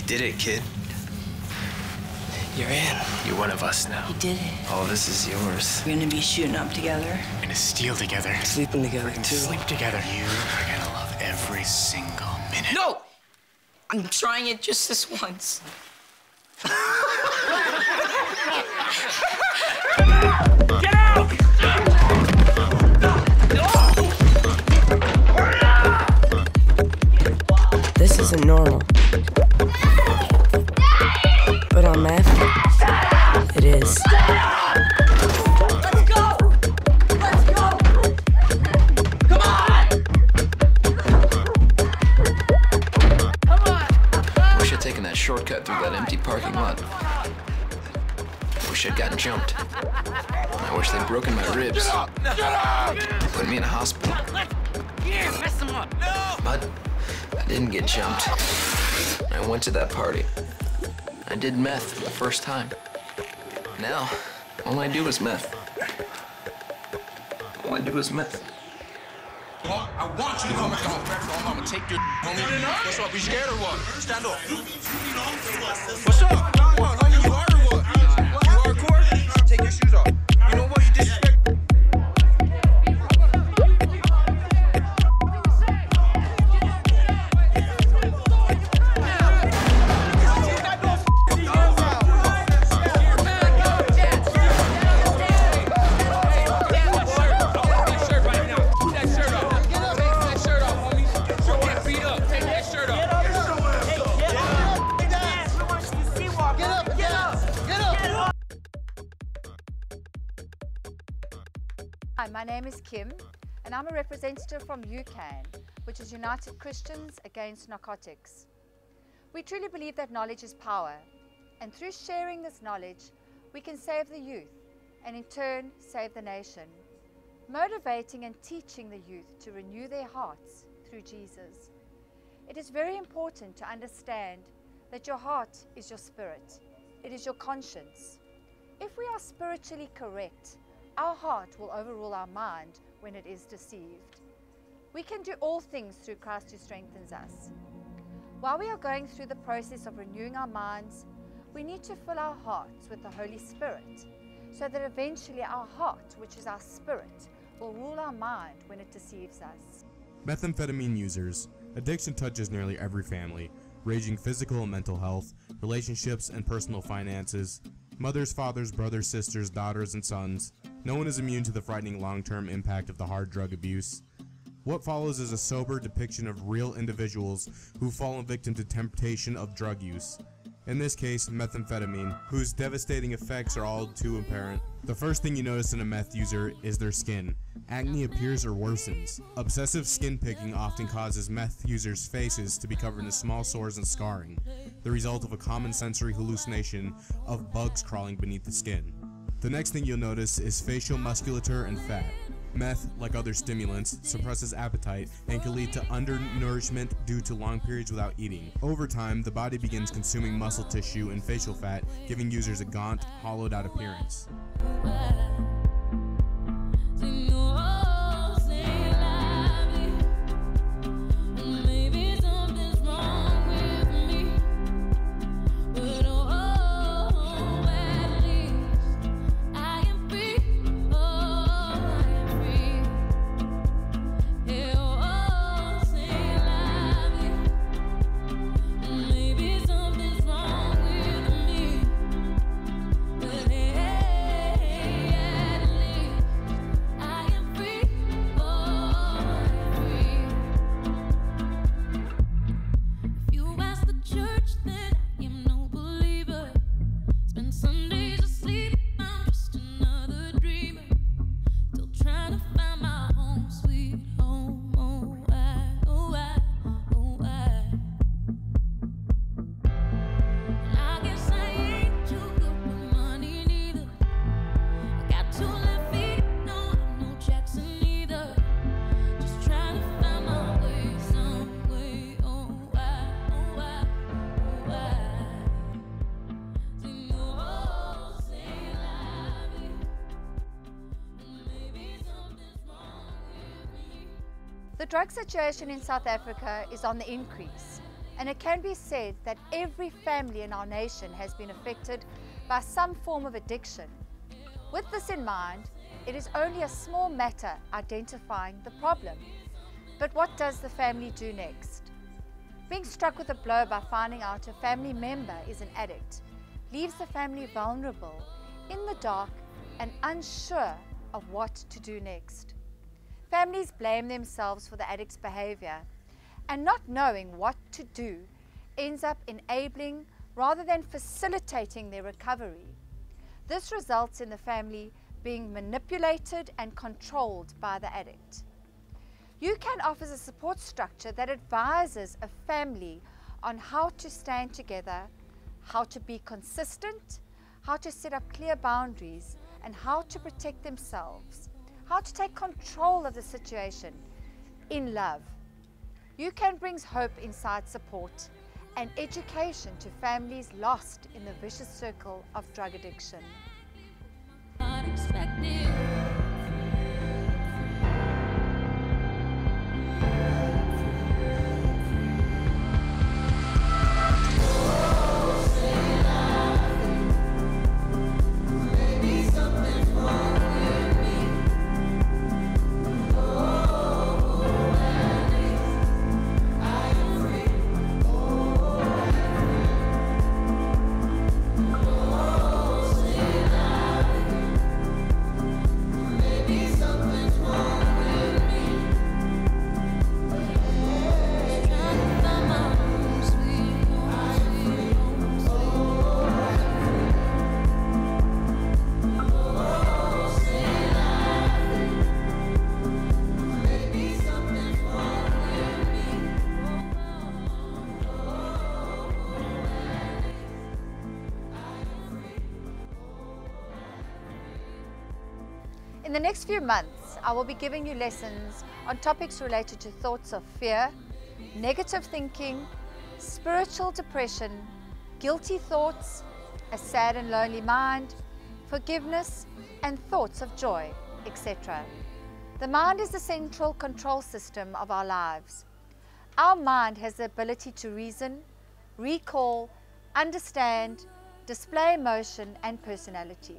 did it, kid. You're in. You're one of us now. You did it. All this is yours. We're gonna be shooting up together. We're gonna steal together. Sleeping together, too. Sleep together. You are gonna love every single minute. No! I'm trying it just this once. Get out! This isn't normal. But on meth, it is. Let's go! Let's go! Come on! Come on! Wish I'd taken that shortcut through that empty parking lot. Wish I'd gotten jumped. I wish they'd broken my ribs. Put me in a hospital. Here, mess him up. No! But I didn't get jumped. I went to that party. I did meth for the first time. Now, all I do is meth. All I do is meth. I want you to come back home. I'm gonna take your homie. What's up? You scared or what? Stand up. What's up? Come on, honey. You hard or what? You hardcore? Take your shoes off. You know what? You disrespect. Hi, my name is Kim, and I'm a representative from U.C.A.N, which is United Christians Against Narcotics. We truly believe that knowledge is power, and through sharing this knowledge, we can save the youth, and in turn, save the nation. Motivating and teaching the youth to renew their hearts through Jesus. It is very important to understand that your heart is your spirit. It is your conscience. If we are spiritually correct, our heart will overrule our mind when it is deceived. We can do all things through Christ who strengthens us. While we are going through the process of renewing our minds, we need to fill our hearts with the Holy Spirit, so that eventually our heart, which is our spirit, will rule our mind when it deceives us. Methamphetamine users. Addiction touches nearly every family, ranging physical and mental health, relationships and personal finances, mothers, fathers, brothers, sisters, daughters, and sons. No one is immune to the frightening long-term impact of the hard drug abuse. What follows is a sober depiction of real individuals who've fallen victim to temptation of drug use. In this case, methamphetamine, whose devastating effects are all too apparent. The first thing you notice in a meth user is their skin. Acne appears or worsens. Obsessive skin picking often causes meth users' faces to be covered in small sores and scarring, the result of a common sensory hallucination of bugs crawling beneath the skin. The next thing you'll notice is facial musculature and fat. Meth, like other stimulants, suppresses appetite and can lead to undernourishment due to long periods without eating. Over time, the body begins consuming muscle tissue and facial fat, giving users a gaunt, hollowed-out appearance. The drug situation in South Africa is on the increase. and it can be said that every family in our nation has been affected by some form of addiction. With this in mind, it is only a small matter identifying the problem. But what does the family do next? Being struck with a blow by finding out a family member is an addict leaves the family vulnerable, in the dark, and unsure of what to do next. Families blame themselves for the addict's behavior, and not knowing what to do ends up enabling rather than facilitating their recovery. This results in the family being manipulated and controlled by the addict. U.C.A.N offers a support structure that advises a family on how to stand together, how to be consistent, how to set up clear boundaries, and how to protect themselves, how to take control of the situation in love. U.C.A.N brings hope inside support and education to families lost in the vicious circle of drug addiction. Unexpected. In the next few months, I will be giving you lessons on topics related to thoughts of fear, negative thinking, spiritual depression, guilty thoughts, a sad and lonely mind, forgiveness, and thoughts of joy, etc. The mind is the central control system of our lives. Our mind has the ability to reason, recall, understand, display emotion, and personality.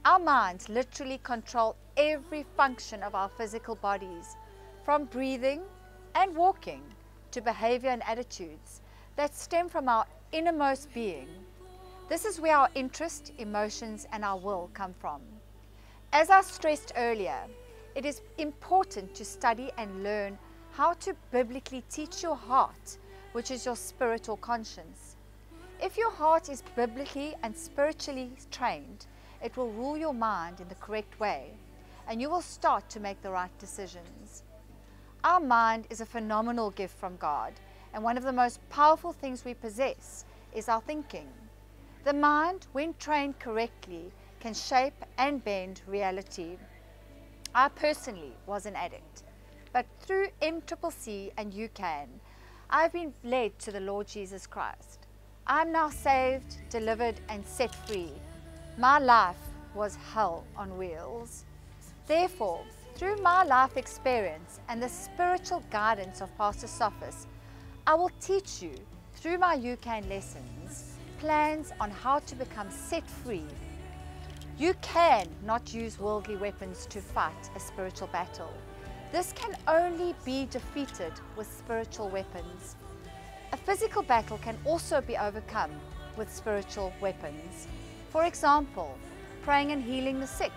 Our minds literally control every function of our physical bodies, from breathing and walking to behavior and attitudes that stem from our innermost being. This is where our interest, emotions, and our will come from. As I stressed earlier, it is important to study and learn how to biblically teach your heart, which is your spirit or conscience. If your heart is biblically and spiritually trained, it will rule your mind in the correct way, and you will start to make the right decisions. Our mind is a phenomenal gift from God, and one of the most powerful things we possess is our thinking. The mind, when trained correctly, can shape and bend reality. I personally was an addict, but through MCCC and U.C.A.N, I've been led to the Lord Jesus Christ. I'm now saved, delivered, and set free. My life was hell on wheels. Therefore, through my life experience and the spiritual guidance of Pastor Sophis, I will teach you, through my U.C.A.N lessons, plans on how to become set free. You cannot use worldly weapons to fight a spiritual battle. This can only be defeated with spiritual weapons. A physical battle can also be overcome with spiritual weapons. For example, praying and healing the sick.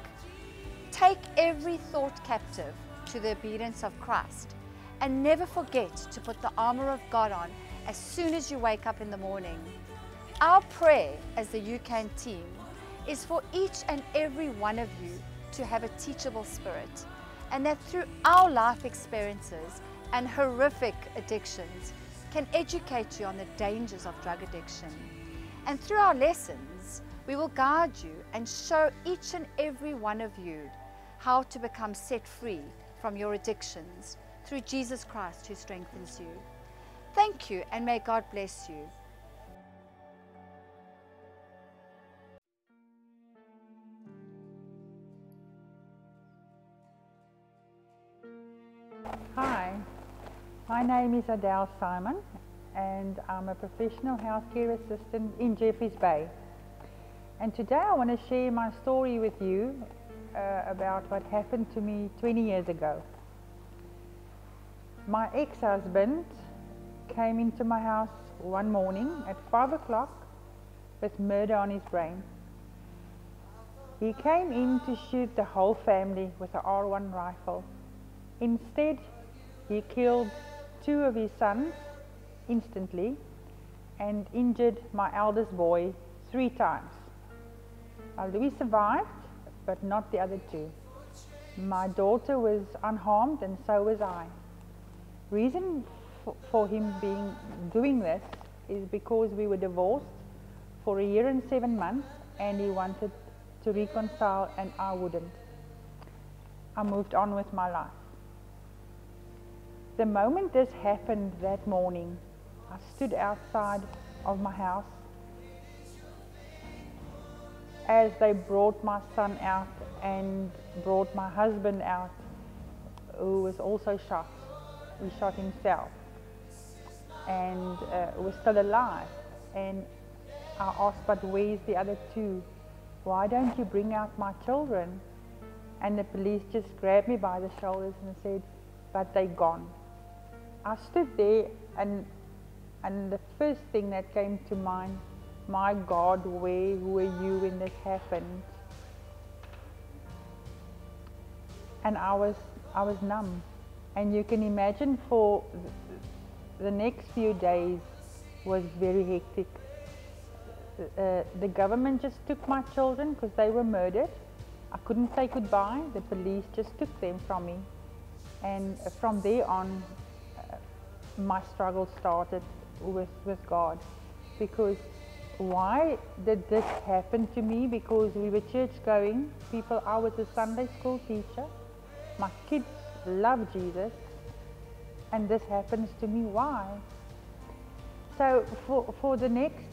Take every thought captive to the obedience of Christ, and never forget to put the armor of God on as soon as you wake up in the morning. Our prayer as the U.C.A.N team is for each and every one of you to have a teachable spirit, and that through our life experiences and horrific addictions can educate you on the dangers of drug addiction. And through our lessons, we will guide you and show each and every one of you how to become set free from your addictions through Jesus Christ who strengthens you. Thank you, and may God bless you. Hi, my name is Adele Simon, and I'm a professional healthcare assistant in Jeffreys Bay. And today I want to share my story with you about what happened to me 20 years ago. My ex-husband came into my house one morning at 5 o'clock with murder on his brain. He came in to shoot the whole family with an R1 rifle. Instead, he killed 2 of his sons instantly and injured my eldest boy 3 times. Louis survived, but not the other 2. My daughter was unharmed and so was I. Reason for him doing this is because we were divorced for 1 year and 7 months and he wanted to reconcile and I wouldn't. I moved on with my life. The moment this happened that morning, I stood outside of my house as they brought my son out and brought my husband out, who was also shot. He shot himself and was still alive. And I asked, but where's the other 2? Why don't you bring out my children? And the police just grabbed me by the shoulders and said, but they're gone. I stood there and the first thing that came to mind, my God, where were you when this happened? And I was numb. And you can imagine for the next few days was very hectic. The government just took my children because they were murdered. I couldn't say goodbye. The police just took them from me. And from there on, my struggle started with God. Because why did this happen to me? Because we were church going people. I was a Sunday school teacher. My kids love Jesus. And this happens to me. Why? So for the next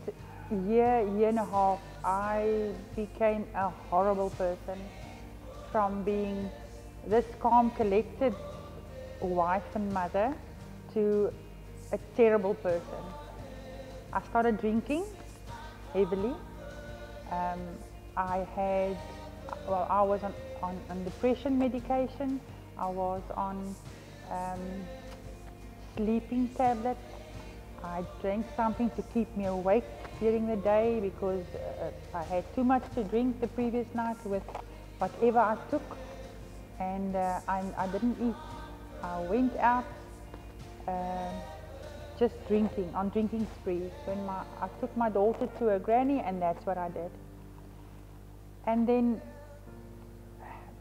year and a half, I became a horrible person. From being this calm, collected wife and mother to a terrible person. I started drinking heavily. I was on depression medication. I was on sleeping tablets. I drank something to keep me awake during the day because I had too much to drink the previous night with whatever I took, and I didn't eat. I went out just drinking, on drinking sprees. I took my daughter to her granny, and that's what I did. And then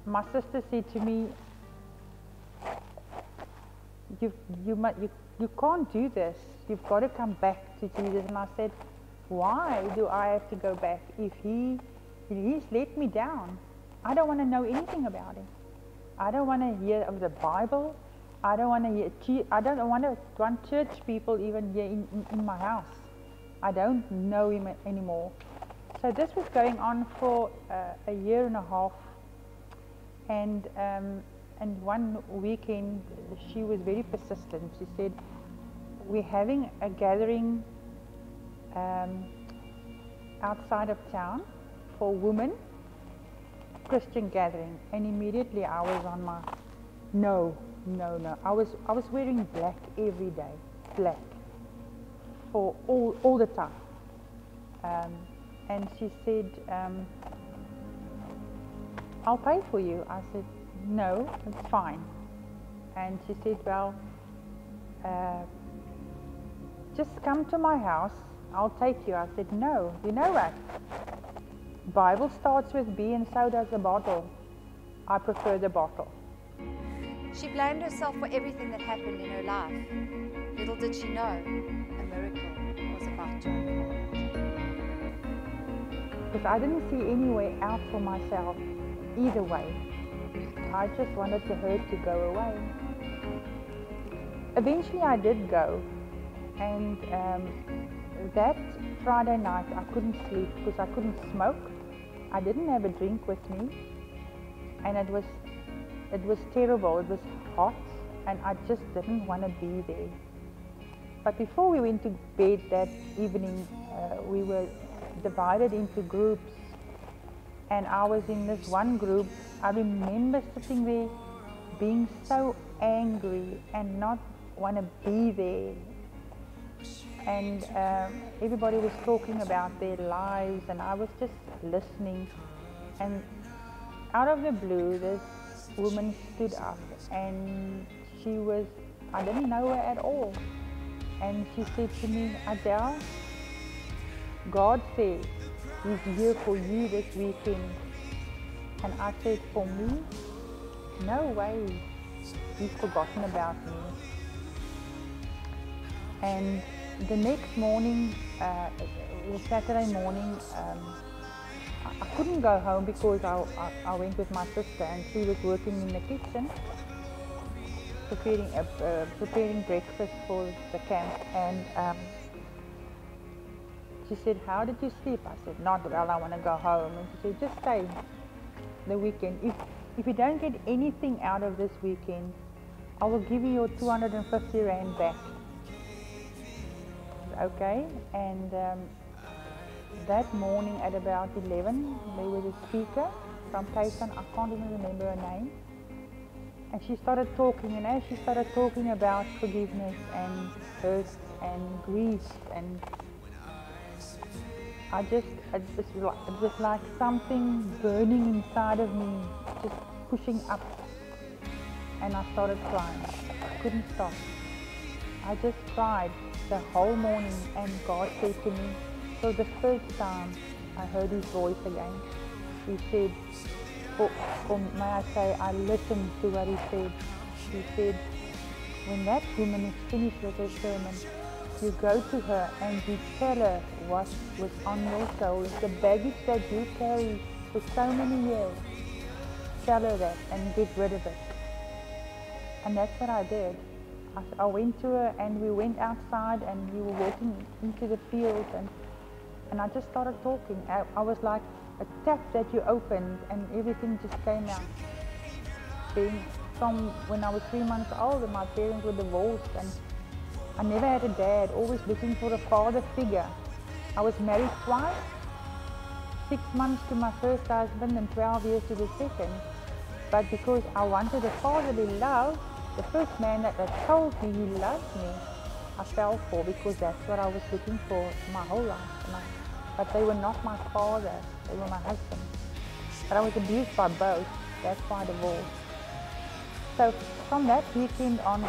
my sister said to me, you can't do this. You've got to come back to Jesus. And I said, why do I have to go back? If he's let me down, I don't want to know anything about him. I don't want to hear of the Bible. I don't want to hear. I don't want church people even here in my house. I don't know him anymore. So this was going on for 1 year and a half, and one weekend she was very persistent. She said, we're having a gathering outside of town for women, Christian gathering. And immediately I was on my no. I was wearing black every day, black for all the time. And she said, I'll pay for you. I said, no, it's fine. And she said, well, just come to my house, I'll take you. I said, no, you know what? Bible starts with B and so does the bottle. I prefer the bottle. She blamed herself for everything that happened in her life. Little did she know, a miracle was about to unfold. Because I didn't see any way out for myself either way. I just wanted her to go away. Eventually I did go, and that Friday night I couldn't sleep because I couldn't smoke. I didn't have a drink with me, and it was terrible. It was hot and I just didn't want to be there. But before we went to bed that evening, we were divided into groups, and I was in this one group. I remember sitting there being so angry and not want to be there. And everybody was talking about their lives, and I was just listening. And out of the blue, this woman stood up, and I didn't know her at all. And she said to me, Adele, God said He's here for you this weekend. And I said, for me? No way. He's forgotten about me. And the next morning, Saturday morning, I couldn't go home because I went with my sister, and she was working in the kitchen, preparing breakfast for the camp. And she said, how did you sleep? I said, not well, I want to go home. And she said, just stay the weekend. If you don't get anything out of this weekend, I will give you your 250 Rand back. Okay, and that morning at about 11, there was a speaker from Tyson, I can't even remember her name, and she started talking, and as she started talking about forgiveness and hurt and grief, and it was like something burning inside of me, just pushing up, and I started crying. I couldn't stop. I just cried the whole morning, and God said to me, for the first time I heard His voice again. He said, or may I say, I listened to what He said. He said, when that woman is finished with her sermon, you go to her and you tell her what was on your shoulders, the baggage that you carry for so many years. Tell her that and get rid of it. And that's what I did. I went to her, and we went outside, and we were walking into the fields, and I just started talking. I was like a tap that you opened, and everything just came out. From when I was 3 months old, my parents were divorced, and I never had a dad, always looking for a father figure. I was married twice, 6 months to my first husband and 12 years to the second. But because I wanted a fatherly love, the first man that told me he loved me, I fell for, because that's what I was looking for my whole life. But they were not my father, they were my husband. But I was abused by both, that's why I divorced. So from that weekend on,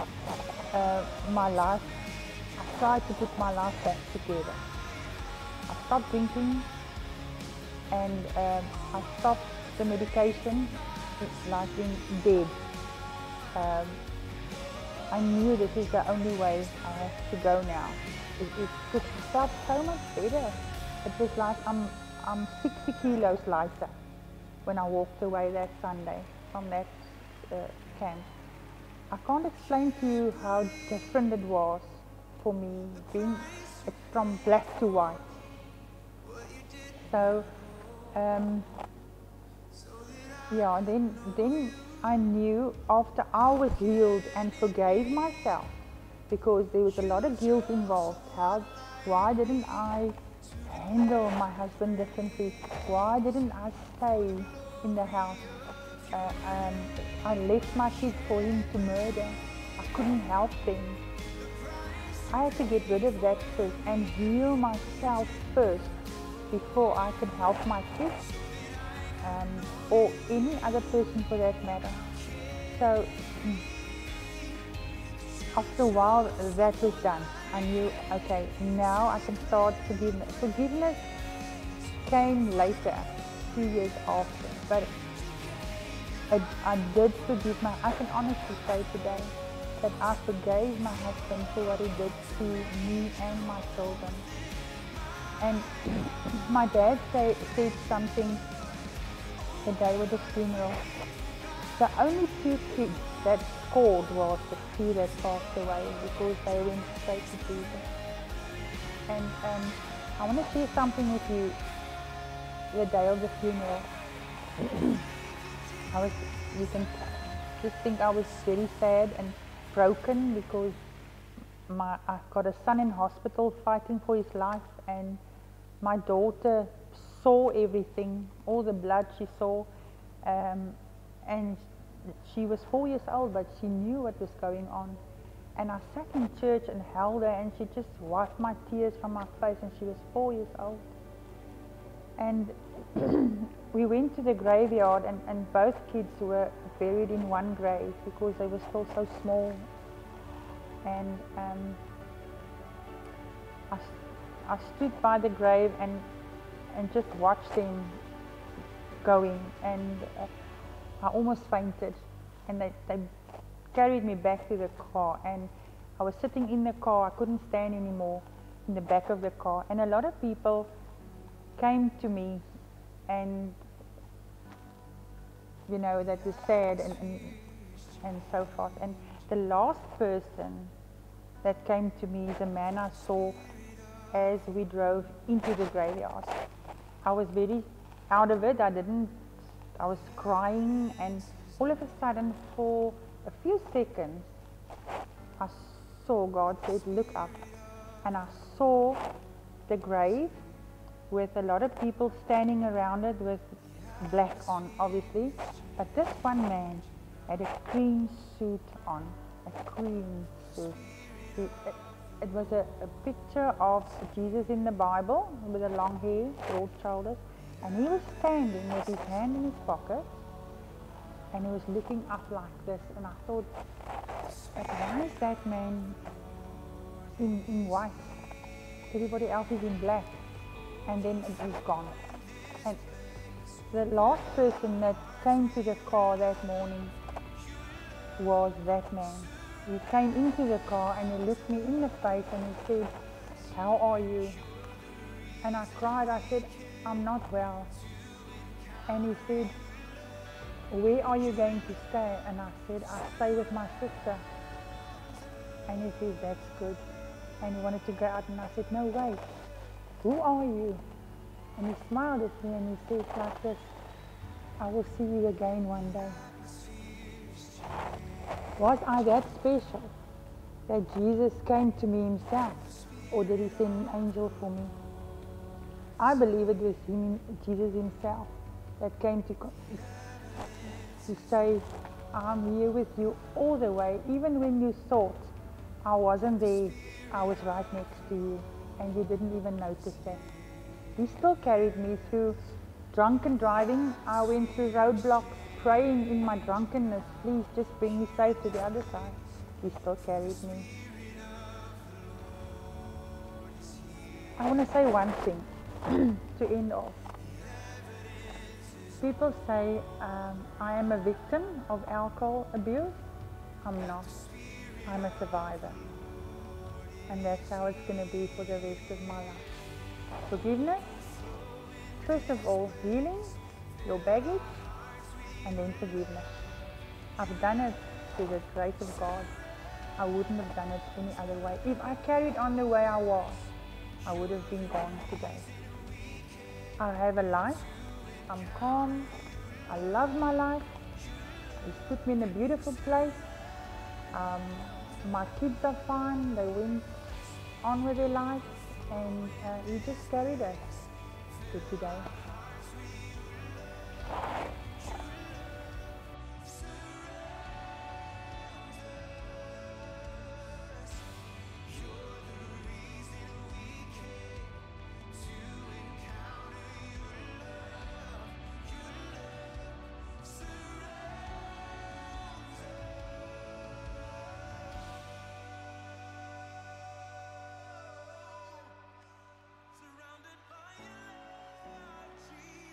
my life, I tried to put my life back together. I stopped drinking, and I stopped the medication, like being dead. I knew this is the only way I have to go now. It just felt so much better. It was like I'm 60 kilos lighter when I walked away that Sunday from that camp. I can't explain to you how different it was for me, being from black to white. So, yeah, then I knew after I was healed and forgave myself, because there was a lot of guilt involved. Why didn't I handle my husband differently? Why didn't I stay in the house? I left my kids for him to murder. I couldn't help them. I had to get rid of that first and heal myself first before I could help my kids. Or any other person for that matter. So after a while that was done. I knew, okay, now I can start forgiveness. Forgiveness came later, 2 years after, but I did forgive I can honestly say today that I forgave my husband for what he did to me and my children. And my dad said something the day of the funeral. The only 2 kids that scored was the 2 that passed away, because they went straight to Jesus. And I want to share something with you. The day of the funeral, you can just think I was very sad and broken, because I've got a son in hospital fighting for his life, and my daughter saw everything, all the blood she saw, and she was 4 years old, but she knew what was going on. And I sat in church and held her, and she just wiped my tears from my face, and she was 4 years old. And we went to the graveyard, and both kids were buried in one grave because they were still so small. And I stood by the grave and just watched them going, and I almost fainted. And they carried me back to the car, and I was sitting in the car. I couldn't stand anymore in the back of the car, and a lot of people came to me, and you know, that was sad and so forth. And the last person that came to me is a man I saw as we drove into the graveyard. I was very out of it. I was crying, and all of a sudden, for a few seconds, I saw God said, "Look up." And I saw the grave with a lot of people standing around it with black on, obviously. But this one man had a cream suit on, a cream suit. It was a picture of Jesus in the Bible with the long hair, broad shoulders, and he was standing with his hand in his pocket, and he was looking up like this. And I thought, but why is that man in white? Everybody else is in black. And then it was gone. And the last person that came to the car that morning was that man. He came into the car and he looked me in the face and he said, "How are you?" And I cried. I said, "I'm not well." And he said, "Where are you going to stay?" And I said, "I stay with my sister." And he said, "That's good." And he wanted to go out, and I said, "No, wait. Who are you?" And he smiled at me and he said like this, "I will see you again one day." Was I that special that Jesus came to me himself, or did he send an angel for me? I believe it was him, Jesus himself, that came to say, "I'm here with you all the way. Even when you thought I wasn't there, I was right next to you, and you didn't even notice that." He still carried me through drunken driving. I went through roadblocks praying in my drunkenness, "Please just bring me safe to the other side." He still carried me. I want to say one thing to end off. People say I am a victim of alcohol abuse. I'm not. I'm a survivor. And that's how it's going to be for the rest of my life. Forgiveness, first of all, healing your baggage, and then forgiveness. I've done it through the grace of God. I wouldn't have done it any other way. If I carried on the way I was, I would have been gone today. I have a life. I'm calm. I love my life. He's put me in a beautiful place. My kids are fine. They went on with their life, and he just carried us to today.